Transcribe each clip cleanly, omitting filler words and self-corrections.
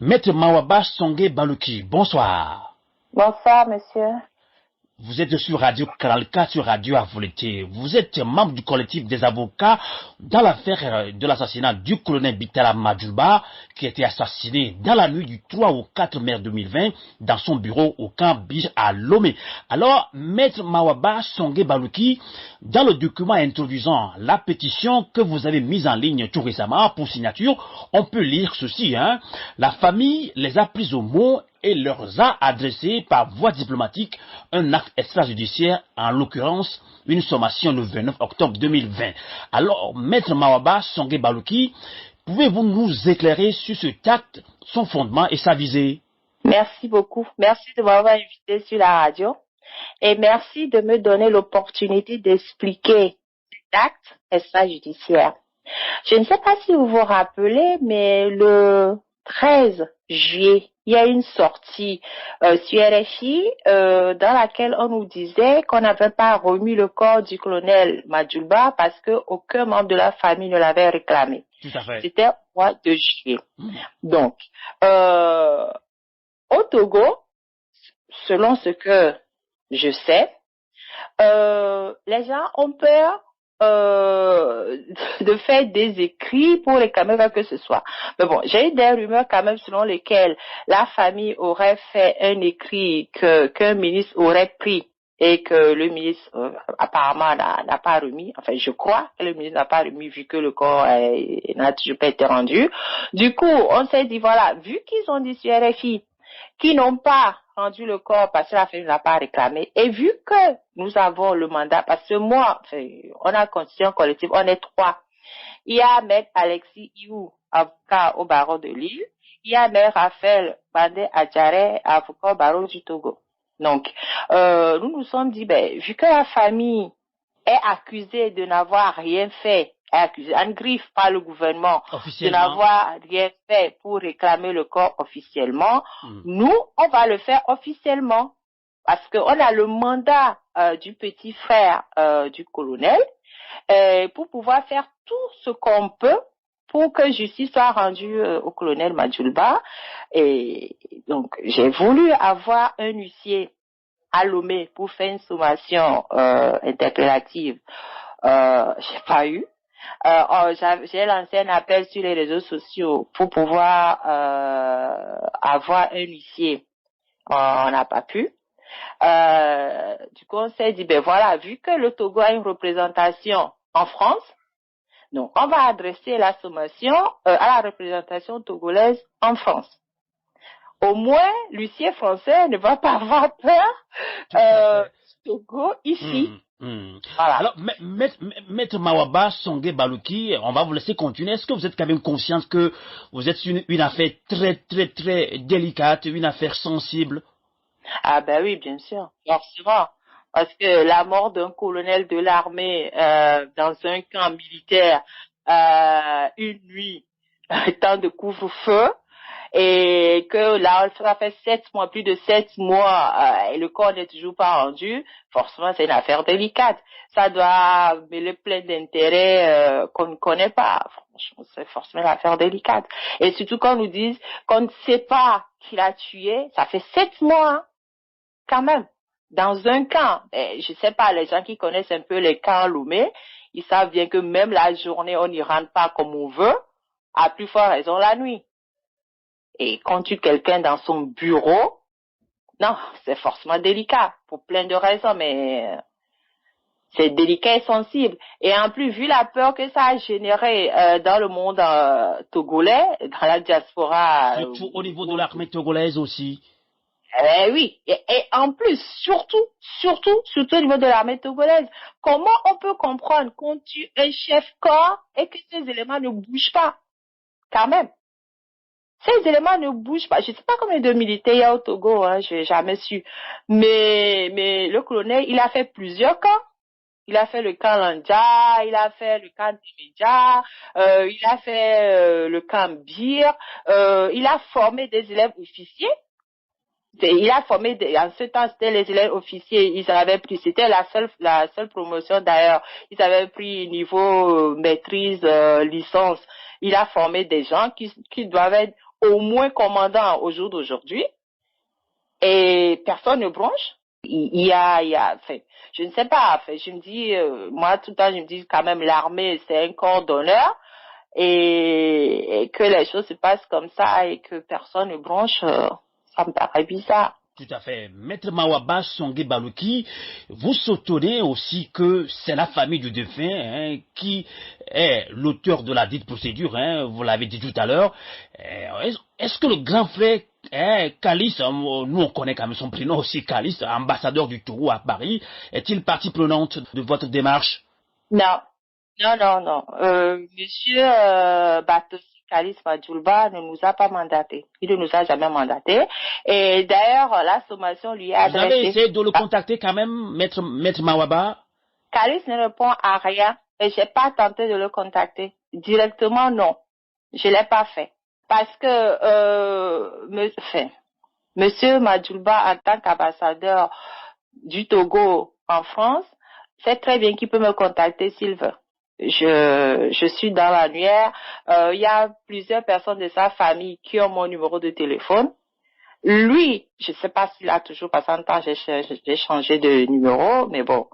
Maître Mawaba Songé Baluki, bonsoir. Bonsoir, monsieur. Vous êtes sur Radio Kralka, sur Radio Avolité. Vous êtes membre du collectif des avocats dans l'affaire de l'assassinat du colonel Bitala Madjouba, qui a été assassiné dans la nuit du 3 au 4 mai 2020 dans son bureau au camp Bij à Lomé. Alors, Maître Mawaba Songé Baluki, dans le document introduisant la pétition que vous avez mise en ligne tout récemment pour signature, on peut lire ceci, La famille les a pris au mot et leur a adressé par voie diplomatique un acte extrajudiciaire, en l'occurrence une sommation le 29 octobre 2020. Alors, Maître Mawaba Songé Baluki, pouvez-vous nous éclairer sur cet acte, son fondement et sa visée? Merci beaucoup. Merci de m'avoir invité sur la radio et merci de me donner l'opportunité d'expliquer cet acte extrajudiciaire. Je ne sais pas si vous vous rappelez, mais le 13 juillet, il y a une sortie sur RFI dans laquelle on nous disait qu'on n'avait pas remis le corps du colonel Madjouba parce qu'aucun membre de la famille ne l'avait réclamé. Tout à fait. C'était au mois de juillet. Donc, au Togo, selon ce que je sais, les gens ont peur de faire des écrits pour réclamer quoi que ce soit. Mais bon, j'ai eu des rumeurs quand même selon lesquelles la famille aurait fait un écrit qu'un ministre aurait pris et que le ministre apparemment n'a pas remis. Enfin, je crois que le ministre n'a pas remis vu que le corps n'a toujours pas été rendu. Du coup, on s'est dit, voilà, vu qu'ils ont dit sur RFI qui n'ont pas rendu le corps parce que la famille n'a pas réclamé. Et vu que nous avons le mandat, parce que moi, on a constitué un collectif, on est 3. Il y a Maître Alexis Iou, avocat au barreau de Lille. Il y a Maître Raphaël Bandé Adjare, avocat au barreau du Togo. Donc, nous nous sommes dit, vu que la famille est accusée de n'avoir rien fait, est accusée en griffe par le gouvernement de n'avoir rien fait pour réclamer le corps officiellement, nous, on va le faire officiellement parce qu'on a le mandat du petit frère du colonel pour pouvoir faire tout ce qu'on peut pour que justice soit rendue au colonel Madjouba. Et donc, j'ai voulu avoir un huissier à Lomé pour faire une sommation interpellative. J'ai pas eu. J'ai lancé un appel sur les réseaux sociaux pour pouvoir avoir un huissier. On n'a pas pu. Du coup, on s'est dit, voilà, vu que le Togo a une représentation en France, donc on va adresser la sommation à la représentation togolaise en France. Au moins, l'huissier français ne va pas avoir peur Togo ici. Voilà. Alors, Maître Mawaba Songé Baluki, on va vous laisser continuer. Est-ce que vous êtes quand même consciente que vous êtes sur une affaire très, très, très délicate, une affaire sensible? Ah oui, bien sûr, forcément. Parce que la mort d'un colonel de l'armée dans un camp militaire une nuit, temps de couvre-feu, et que là, ça fait 7 mois, plus de 7 mois, et le corps n'est toujours pas rendu, forcément, c'est une affaire délicate. Ça doit mêler plein d'intérêts qu'on ne connaît pas. Franchement, c'est forcément une affaire délicate. Et surtout qu'on nous dise qu'on ne sait pas qui l'a tué, ça fait 7 mois, quand même, dans un camp. Je sais pas, les gens qui connaissent un peu les camps Lomé, ils savent bien que même la journée, on n'y rentre pas comme on veut, à plus forte raison la nuit. Et quand tu quelqu'un dans son bureau, non, c'est forcément délicat, pour plein de raisons, mais c'est délicat et sensible. Et en plus, vu la peur que ça a généré dans le monde togolais, dans la diaspora... Surtout au niveau de l'armée togolaise aussi. Oui, et en plus, surtout au niveau de l'armée togolaise, comment on peut comprendre qu'on tue un chef-corps et que ces éléments ne bougent pas, quand même? Ces éléments ne bougent pas. Je ne sais pas combien de militaires il y a au Togo, je n'ai jamais su. Mais le colonel, il a fait plusieurs camps. Il a fait le camp Lanja, il a fait le camp Timédia, il a fait le camp Bir, il a formé des élèves officiers. Il a formé, en ce temps, c'était les élèves officiers, ils avaient pris, c'était la seule promotion d'ailleurs, ils avaient pris niveau maîtrise, licence. Il a formé des gens qui doivent être au moins commandant au jour d'aujourd'hui et personne ne bronche. Enfin, je ne sais pas, enfin, je me dis, moi tout le temps je me dis quand même l'armée c'est un corps d'honneur et que les choses se passent comme ça et que personne ne bronche, ça me paraît bizarre. Tout à fait. Maître Mawaba Songé Balouki, vous soutenez aussi que c'est la famille du défunt qui est l'auteur de la dite procédure, vous l'avez dit tout à l'heure. Est-ce que le grand frère Kalis, nous on connaît quand même son prénom aussi, Kalis, ambassadeur du Togo à Paris, est-il partie prenante de votre démarche? Non, non. Monsieur Batosi Kalis Madjoulba ne nous a pas mandaté. Il ne nous a jamais mandaté. Et d'ailleurs, la sommation lui a adressé. Vous avez essayé de le contacter quand même, maître Mawaba? Kalis ne répond à rien et j'ai pas tenté de le contacter. Directement, non. Je l'ai pas fait. Parce que, monsieur Madjoulba, en tant qu'ambassadeur du Togo en France, sait très bien qu'il peut me contacter s'il veut. Je suis dans l'annuaire. Il y a plusieurs personnes de sa famille qui ont mon numéro de téléphone. Lui, je sais pas s'il a toujours, parce qu'en temps j'ai changé de numéro, mais bon,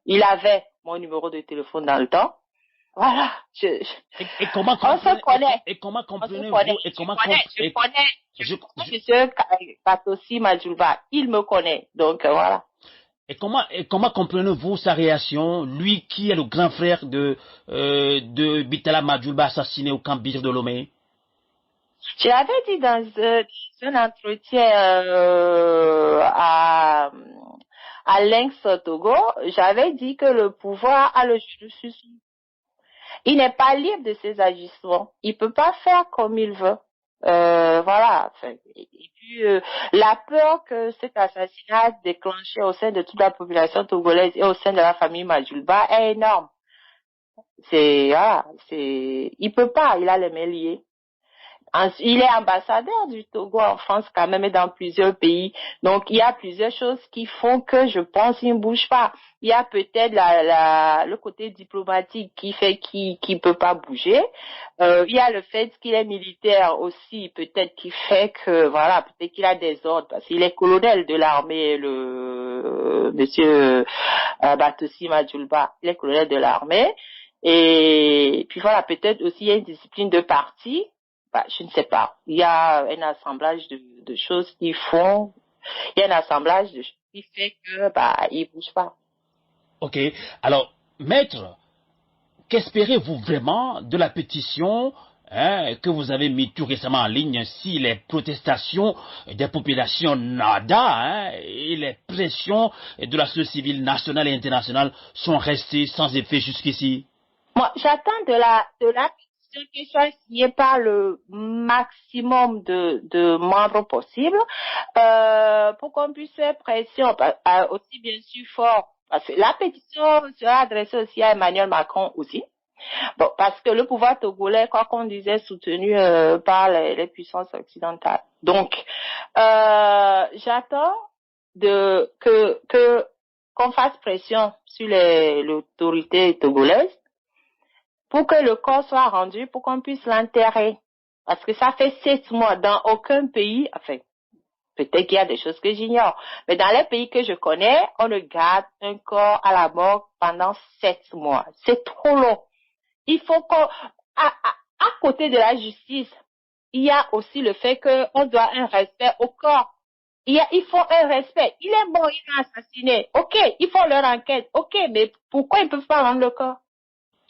il avait mon numéro de téléphone dans le temps. Voilà. Et comment on se connaît. Et comment comprenez-vous? Je connais monsieur Batosi Madjoulba. Il me connaît. Donc, voilà. Et comment comprenez-vous sa réaction, lui qui est le grand frère de Bitala Madjoulba assassiné au camp Bir de Lomé? Je l'avais dit dans un entretien à Lynx Togo, j'avais dit que le pouvoir a le dessus. Il n'est pas libre de ses agissements. Il peut pas faire comme il veut. Voilà. Et puis la peur que cet assassinat déclenché au sein de toute la population togolaise et au sein de la famille Madjoulba est énorme. Il peut pas. Il a les mains liées. Il est ambassadeur du Togo en France quand même et dans plusieurs pays. Donc, il y a plusieurs choses qui font que je pense qu'il ne bouge pas. Il y a peut-être le côté diplomatique qui fait qu'il peut pas bouger. Il y a le fait qu'il est militaire aussi, peut-être qui fait que, voilà, peut-être qu'il a des ordres parce qu'il est colonel de l'armée, le monsieur Batosi Madjoulba. Il est colonel de l'armée. Et puis voilà, peut-être aussi il y a une discipline de parti. Je ne sais pas. Il y a un assemblage de choses qui font. Il y a un assemblage de choses qui fait que il bouge pas. Ok. Alors, maître, qu'espérez-vous vraiment de la pétition que vous avez mis tout récemment en ligne si les protestations des populations nada et les pressions de la société civile nationale et internationale sont restées sans effet jusqu'ici? Moi, j'attends de la qui soit signée par le maximum de membres possibles pour qu'on puisse faire pression aussi bien sûr fort parce que la pétition sera adressée aussi à Emmanuel Macron aussi. Bon, parce que le pouvoir togolais, quoi qu'on disait, soutenu par les puissances occidentales. Donc, j'attends qu'on fasse pression sur l'autorité togolaise pour que le corps soit rendu, pour qu'on puisse l'enterrer. Parce que ça fait 7 mois dans aucun pays, enfin, peut-être qu'il y a des choses que j'ignore, mais dans les pays que je connais, on ne garde un corps à la morgue pendant 7 mois. C'est trop long. Il faut à côté de la justice, il y a aussi le fait qu'on doit un respect au corps. Il faut un respect. Il est mort, il est assassiné. Ok, ils font leur enquête. Ok, mais pourquoi ils ne peuvent pas rendre le corps?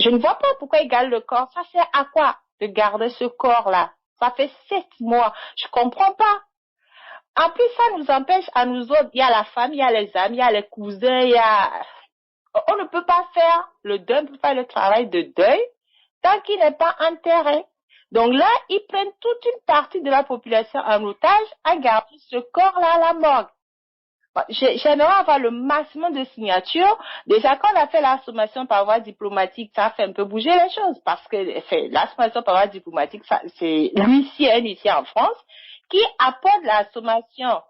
Je ne vois pas pourquoi ils gardent le corps. Ça sert à quoi de garder ce corps-là? Ça fait 7 mois. Je comprends pas. En plus, ça nous empêche à nous autres. Il y a la famille, il y a les amis, il y a les cousins, on ne peut pas faire le deuil, on ne peut pas faire le travail de deuil tant qu'il n'est pas enterré. Donc là, ils prennent toute une partie de la population en otage à garder ce corps-là à la morgue. J'aimerais avoir le maximum de signatures. Déjà, quand on a fait la sommation par voie diplomatique, ça a fait un peu bouger les choses parce que la sommation par voie diplomatique, c'est l'huissier ici en France qui apporte la sommation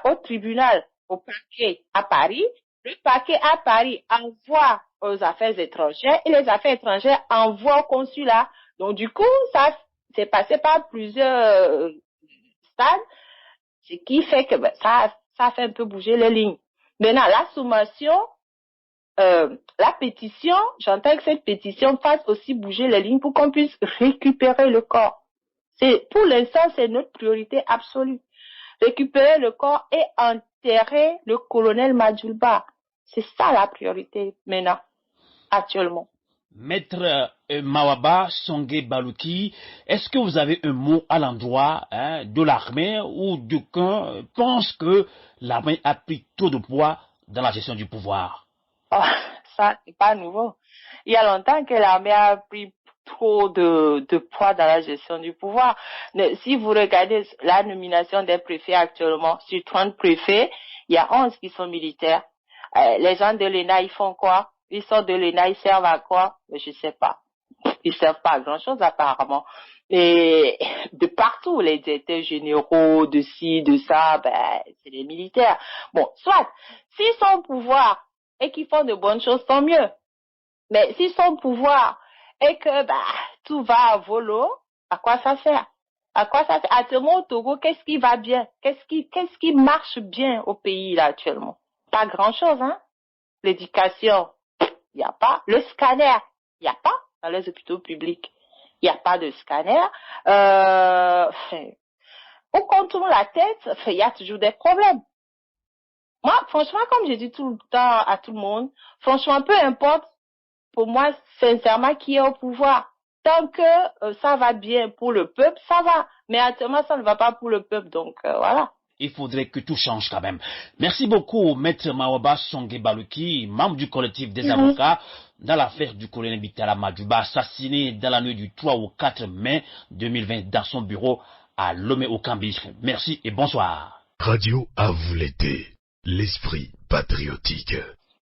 au tribunal, au parquet à Paris. Le parquet à Paris envoie aux affaires étrangères et les affaires étrangères envoient au consulat. Donc, du coup, ça s'est passé par plusieurs stade, ce qui fait que ça fait un peu bouger les lignes. Maintenant, la sommation, la pétition, j'entends que cette pétition fasse aussi bouger les lignes pour qu'on puisse récupérer le corps. Pour l'instant, c'est notre priorité absolue. Récupérer le corps et enterrer le colonel Madjoulba. C'est ça la priorité maintenant, actuellement. Maître Mawaba Songé Balouki, est-ce que vous avez un mot à l'endroit de l'armée ou d'aucuns pensent que l'armée a pris trop de poids dans la gestion du pouvoir? Oh, ça, c'est pas nouveau. Il y a longtemps que l'armée a pris trop de poids dans la gestion du pouvoir. Mais si vous regardez la nomination des préfets actuellement, sur 30 préfets, il y a 11 qui sont militaires. Les gens de l'ENA, ils font quoi? Ils sortent de l'ENA, ils servent à quoi? Je sais pas. Ils servent pas à grand chose apparemment. Et de partout, les directeurs généraux, de ci, de ça, c'est les militaires. Bon, soit, s'ils sont au pouvoir et qu'ils font de bonnes choses, tant mieux. Mais s'ils sont au pouvoir et que tout va à volo, à quoi ça sert? À quoi ça sert? Actuellement au Togo, qu'est-ce qui va bien? Qu'est-ce qui marche bien au pays là actuellement? Pas grand chose, hein? L'éducation, il n'y a pas. Le scanner, il n'y a pas dans les hôpitaux publics. Il n'y a pas de scanner. On contourne la tête, il y a toujours des problèmes. Moi, franchement, comme j'ai dit tout le temps à tout le monde, franchement, peu importe, pour moi, sincèrement, qui est au pouvoir. Tant que ça va bien pour le peuple, ça va. Mais actuellement, ça ne va pas pour le peuple, donc voilà. Il faudrait que tout change quand même. Merci beaucoup, Maître Mawaba Songé Balouki, membre du collectif des avocats, dans l'affaire du colonel Bitala Madjuba, assassiné dans la nuit du 3 au 4 mai 2020 dans son bureau à Lomé-Okambi. Merci et bonsoir. Radio à vous l'été, l'esprit patriotique.